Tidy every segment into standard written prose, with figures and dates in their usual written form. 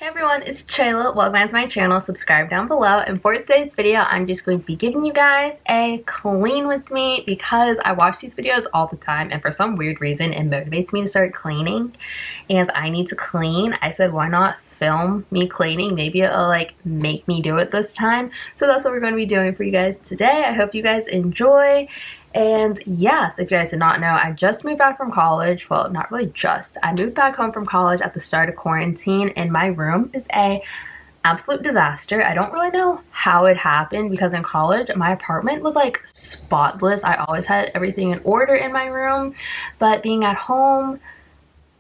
Hey everyone, it's Chayla. Welcome back to my channel. Subscribe down below. And for today's video, I'm just going to be giving you guys a clean with me because I watch these videos all the time and for some weird reason it motivates me to start cleaning and I need to clean. I said why not film me cleaning? Maybe it'll like make me do it this time. So that's what we're going to be doing for you guys today. I hope you guys enjoy. And yes, if you guys did not know, I just moved back from college. Well, not really just. I moved back home from college at the start of quarantine and my room is a absolute disaster. I don't really know how it happened because in college, my apartment was like spotless. I always had everything in order in my room, but being at home,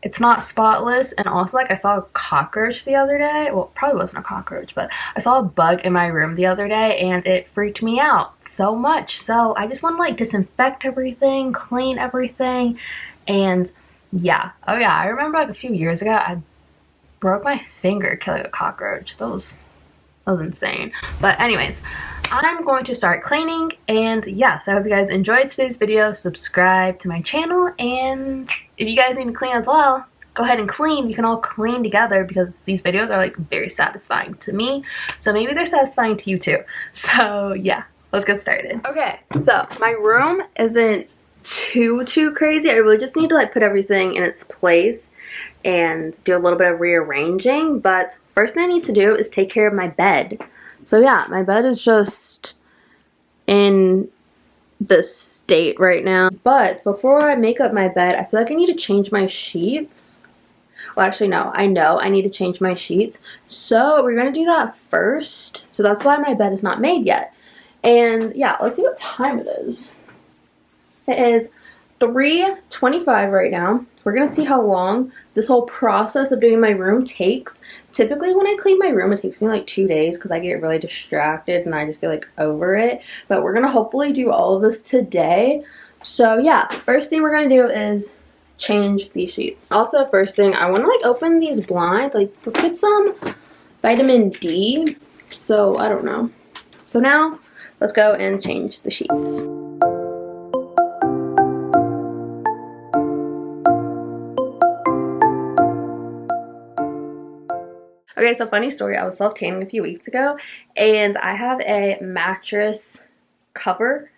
it's not spotless. And also, like, I saw a cockroach the other day. Well, it probably wasn't a cockroach, but I saw a bug in my room the other day and it freaked me out so much. So I just want to like disinfect everything, clean everything. And yeah, oh yeah, I remember like a few years ago I broke my finger killing a cockroach. That was insane. But anyways, I'm going to start cleaning, and yeah, so I hope you guys enjoyed today's video. Subscribe to my channel, and if you guys need to clean as well, go ahead and clean. You can all clean together because these videos are like very satisfying to me, so maybe they're satisfying to you too. So yeah, let's get started. Okay, so my room isn't too crazy. I really just need to like put everything in its place and do a little bit of rearranging, but first thing I need to do is take care of my bed. So yeah, my bed is just in this state right now. But before I make up my bed, I feel like I need to change my sheets. Well, actually, no. I know I need to change my sheets. So we're going to do that first. So that's why my bed is not made yet. And yeah, let's see what time it is. It is 3:25 right now. We're going to see how long this whole process of doing my room takes. Typically when I clean my room, it takes me like 2 days because I get really distracted and I just get like over it. But we're going to hopefully do all of this today. So yeah, first thing we're going to do is change these sheets. Also, first thing, I want to like open these blinds. Like, let's get some vitamin D. So, I don't know. So now, let's go and change the sheets. Okay, so funny story, I was self-tanning a few weeks ago, and I have a mattress cover.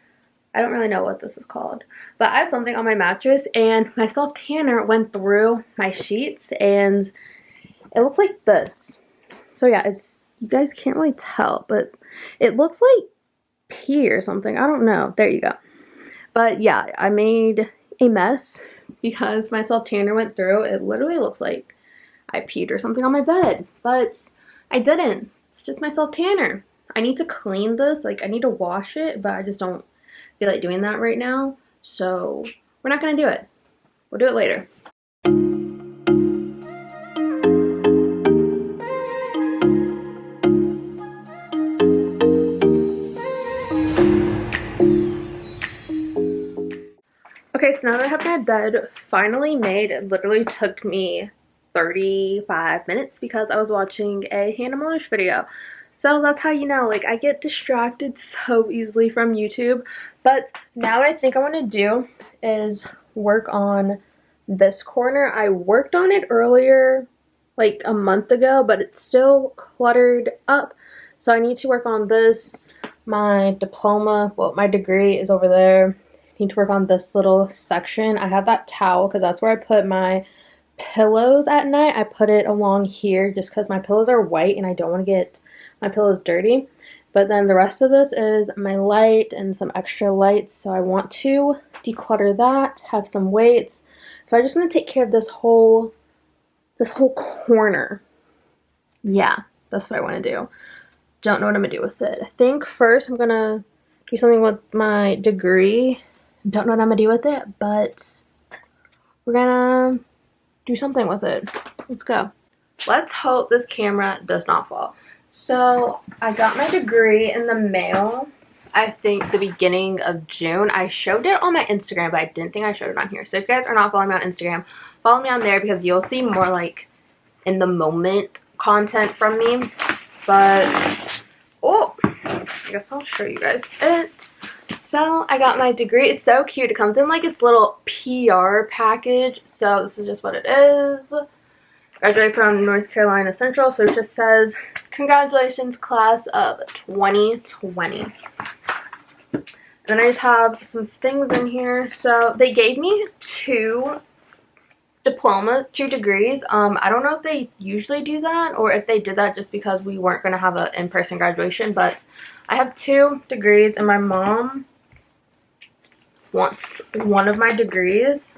I don't really know what this is called, but I have something on my mattress, and my self-tanner went through my sheets, and it looks like this. So yeah, you guys can't really tell, but it looks like pee or something. I don't know. There you go. But yeah, I made a mess because my self-tanner went through. It literally looks like I peed or something on my bed, but I didn't. It's just my self-tanner. I need to clean this. Like, I need to wash it, but I just don't feel like doing that right now. So we're not going to do it. We'll do it later. Okay, so now that I have my bed finally made, it literally took me 35 minutes because I was watching a Hannah Miller's video. So that's how you know, like, I get distracted so easily from YouTube. But now what I think I want to do is work on this corner. I worked on it earlier, like a month ago, but it's still cluttered up. So I need to work on this. My diploma, well, my degree is over there. I need to work on this little section. I have that towel because that's where I put my pillows at night. I put it along here just because my pillows are white and I don't want to get my pillows dirty. But then the rest of this is my light and some extra lights, so I want to declutter that, have some weights. So I just want to take care of this whole corner. Yeah, that's what I want to do. Don't know what I'm gonna do with it. I think first I'm gonna do something with my degree. Don't know what I'm gonna do with it, but we're gonna do something with it. Let's go. Let's hope this camera does not fall. So I got my degree in the mail, I think the beginning of June. I showed it on my Instagram, but I didn't think I showed it on here. So if you guys are not following me on Instagram, follow me on there because you'll see more like in the moment content from me. But oh, I guess I'll show you guys it. So I got my degree. It's so cute. It comes in like its little PR package. So this is just what it is. Graduated from North Carolina Central, so it just says, congratulations class of 2020. And then I just have some things in here. So they gave me two degrees. I don't know if they usually do that or if they did that just because we weren't going to have an in-person graduation, but I have 2 degrees and my mom wants one of my degrees,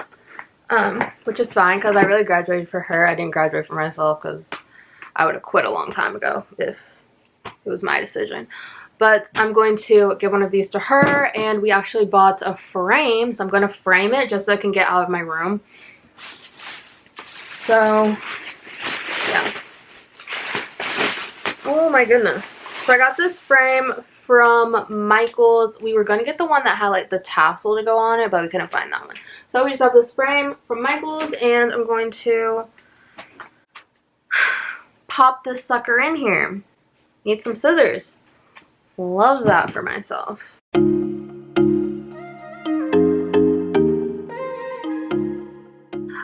which is fine because I really graduated for her. I didn't graduate for myself because I would have quit a long time ago if it was my decision. But I'm going to give one of these to her, and we actually bought a frame, so I'm going to frame it just so I can get out of my room. So, yeah. Oh my goodness. So I got this frame from Michael's. We were going to get the one that had like the tassel to go on it, but we couldn't find that one. So we just have this frame from Michael's, and I'm going to pop this sucker in here. Need some scissors. Love that for myself.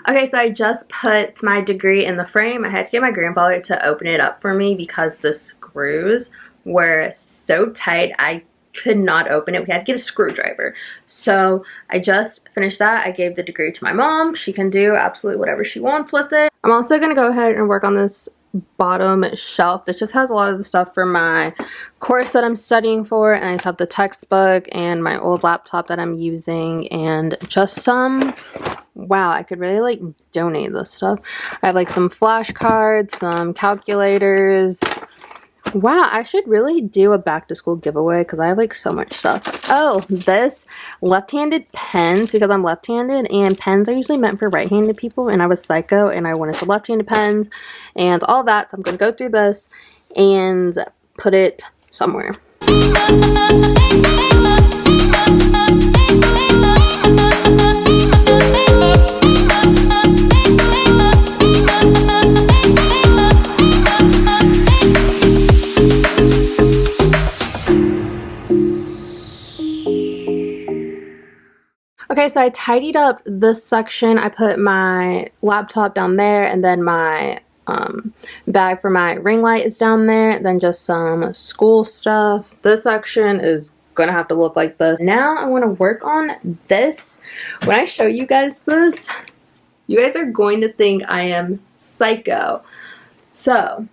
Okay, so I just put my degree in the frame. I had to get my grandfather to open it up for me because the screws were so tight I could not open it. We had to get a screwdriver. So I just finished that. I gave the degree to my mom. She can do absolutely whatever she wants with it. I'm also going to go ahead and work on this bottom shelf. This just has a lot of the stuff for my course that I'm studying for, and I just have the textbook and my old laptop that I'm using and just some, wow, I could really like donate this stuff. I have like some flashcards, some calculators. Wow, I should really do a back to school giveaway because I have like so much stuff. Oh, this left-handed pens, because I'm left-handed and pens are usually meant for right-handed people, and I was psycho and I wanted some left-handed pens and all that. So I'm going to go through this and put it somewhere. Okay, so I tidied up this section. I put my laptop down there, and then my bag for my ring light is down there, then just some school stuff. This section is gonna have to look like this. Now I want to work on this. When I show you guys this, you guys are going to think I am psycho. So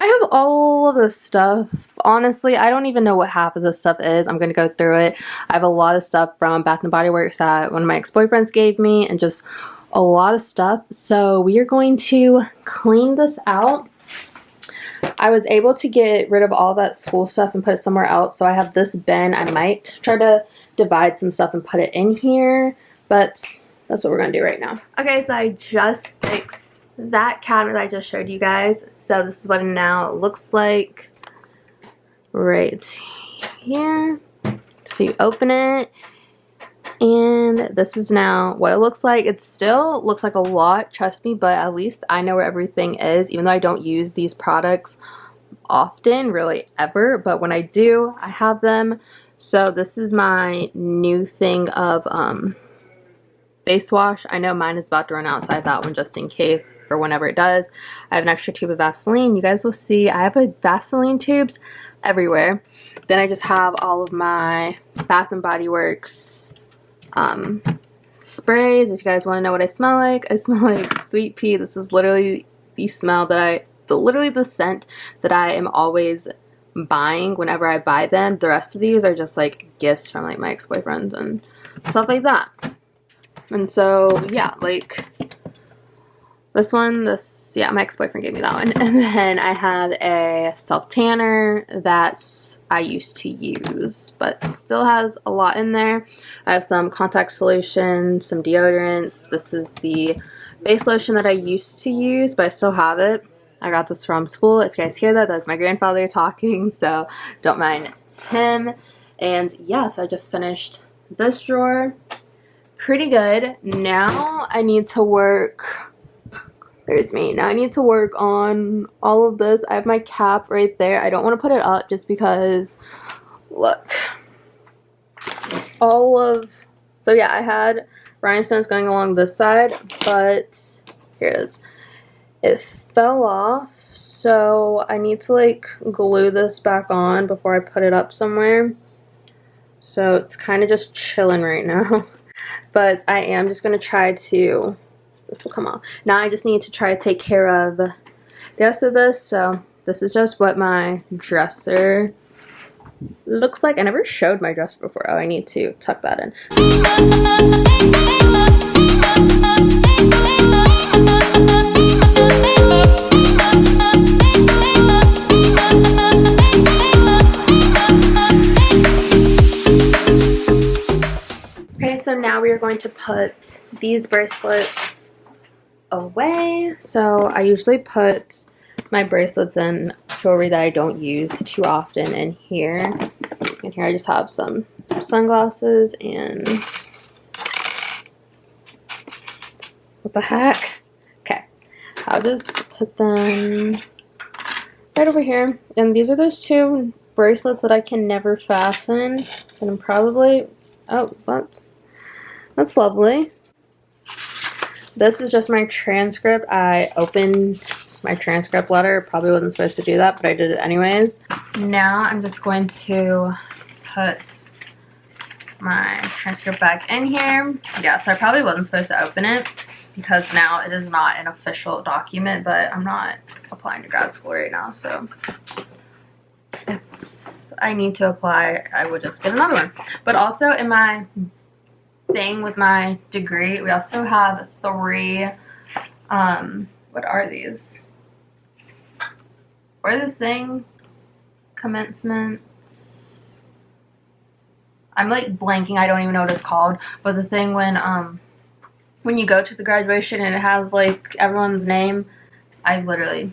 I have all of this stuff. Honestly, I don't even know what half of this stuff is. I'm going to go through it. I have a lot of stuff from Bath & Body Works that one of my ex-boyfriends gave me, and just a lot of stuff. So we are going to clean this out. I was able to get rid of all that school stuff and put it somewhere else. So I have this bin. I might try to divide some stuff and put it in here, but that's what we're going to do right now. Okay, so I just fixed that cabinet I just showed you guys. So this is what it now looks like right here. So you open it, and this is now what it looks like. It still looks like a lot, trust me, but at least I know where everything is, even though I don't use these products often, really ever, but when I do, I have them. So this is my new thing of face wash. I know mine is about to run out, so I have that one just in case for whenever it does. I have an extra tube of Vaseline. You guys will see I have Vaseline tubes everywhere. Then I just have all of my Bath & Body Works sprays. If you guys want to know what I smell like, I smell like sweet pea. This is literally the smell that literally the scent that I am always buying whenever I buy them. The rest of these are just like gifts from like my ex-boyfriends and stuff like that. And so, yeah, like this one, yeah, my ex-boyfriend gave me that one. And then I have a self-tanner that I used to use, but it still has a lot in there. I have some contact solution, some deodorants. This is the face lotion that I used to use, but I still have it. I got this from school. If you guys hear that, that's my grandfather talking, so don't mind him. And yeah, so I just finished this drawer. Pretty good. Now I need to work, there's me. Now I need to work on all of this. I have my cap right there. I don't want to put it up just because, look, so yeah, I had rhinestones going along this side, but here it is. It fell off, so I need to like glue this back on before I put it up somewhere. So it's kind of just chilling right now. But I am just going to try to, this will come off. Now I just need to try to take care of the rest of this. So this is just what my dresser looks like. I never showed my dresser before. Oh, I need to tuck that in. Okay, so now we are going to put these bracelets away. So I usually put my bracelets and jewelry that I don't use too often in here. And here I just have some sunglasses and what the heck? Okay, I'll just put them right over here. And these are those two bracelets that I can never fasten. And I'm probably, oh, that's lovely. This is just my transcript. I opened my transcript letter. Probably wasn't supposed to do that, but I did it anyways. Now I'm just going to put my transcript back in here. Yeah, so I probably wasn't supposed to open it because now it is not an official document, but I'm not applying to grad school right now, so if I need to apply, I would just get another one. But also in my thing with my degree, we also have 3, what are these? What are the thing? Commencements. I'm like blanking, I don't even know what it's called, but the thing when you go to the graduation and it has like everyone's name, I literally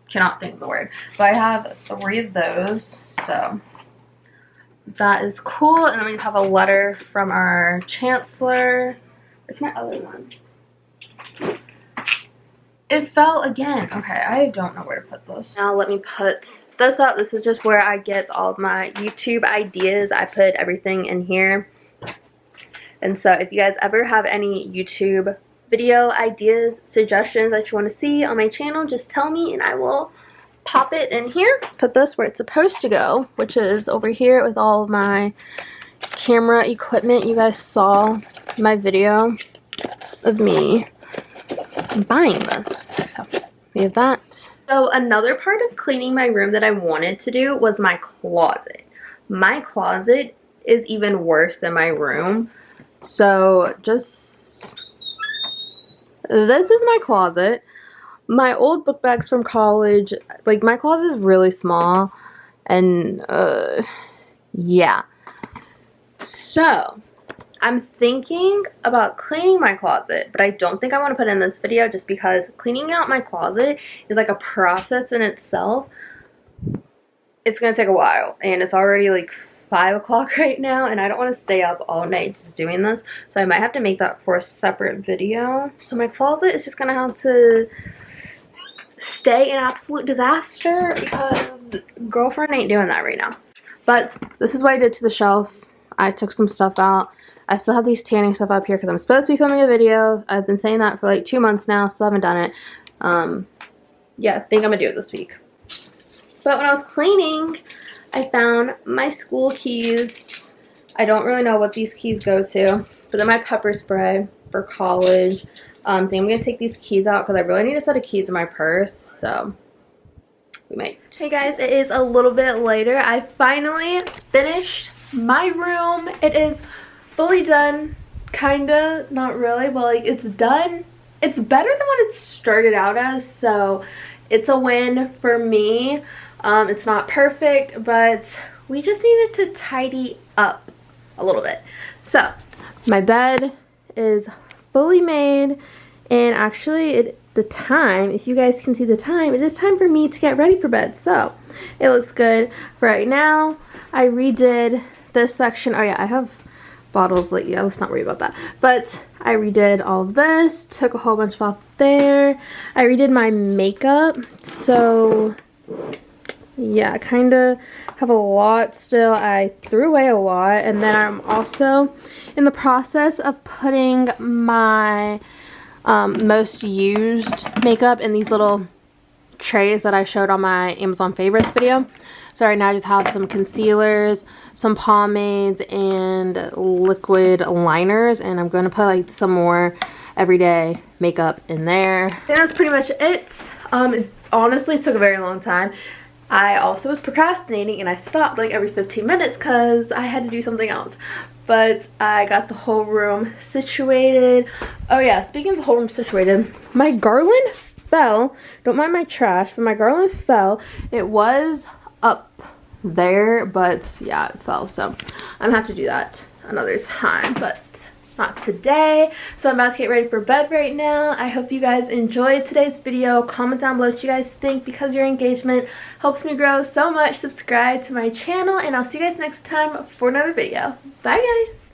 cannot think of the word. But I have 3 of those, so that is cool. And then we just have a letter from our chancellor. Where's my other one? It fell again. Okay, I don't know where to put this. Now let me put this up. This is just where I get all of my YouTube ideas. I put everything in here. And so if you guys ever have any YouTube video ideas, suggestions that you want to see on my channel, just tell me and I will pop it in here. Put this where it's supposed to go, which is over here with all of my camera equipment. You guys saw my video of me buying this. So we have that. So another part of cleaning my room that I wanted to do was my closet. My closet is even worse than my room. So just, this is my closet. My old book bags from college, like my closet is really small, and yeah. So I'm thinking about cleaning my closet, but I don't think I want to put in this video just because cleaning out my closet is like a process in itself. It's gonna take a while, and it's already like 5 o'clock right now, and I don't want to stay up all night just doing this, so I might have to make that for a separate video. So my closet is just gonna have to stay an absolute disaster because girlfriend ain't doing that right now. But this is what I did to the shelf. I took some stuff out. I still have these tanning stuff up here because I'm supposed to be filming a video. I've been saying that for like 2 months now, still haven't done it. Yeah, I think I'm gonna do it this week. But when I was cleaning, I found my school keys. I don't really know what these keys go to, but they're my pepper spray for college. I think I'm going to take these keys out because I really need a set of keys in my purse, so we might. Hey guys, it is a little bit later. I finally finished my room. It is fully done, kinda, not really, but like it's done. It's better than what it started out as, so it's a win for me. It's not perfect, but we just needed to tidy up a little bit. So my bed is fully made, and actually the time, if you guys can see the time, it is time for me to get ready for bed. So it looks good for right now. I redid this section. Oh yeah, I have bottles lately. Yeah, let's not worry about that. But I redid all of this, took a whole bunch off there. I redid my makeup. So yeah, I kind of have a lot still. I threw away a lot, and then I'm also in the process of putting my most used makeup in these little trays that I showed on my Amazon favorites video. So right now I just have some concealers, some pomades, and liquid liners, and I'm going to put like some more everyday makeup in there. I think that's pretty much it. It honestly took a very long time. I also was procrastinating, and I stopped like every 15 minutes because I had to do something else. But I got the whole room situated. Oh yeah, speaking of the whole room situated, my garland fell. Don't mind my trash, but my garland fell. It was up there, but yeah, it fell. So I'm gonna have to do that another time, but not today. So I'm about to get ready for bed right now. I hope you guys enjoyed today's video. Comment down below what you guys think, because your engagement helps me grow so much. Subscribe to my channel, and I'll see you guys next time for another video. Bye guys.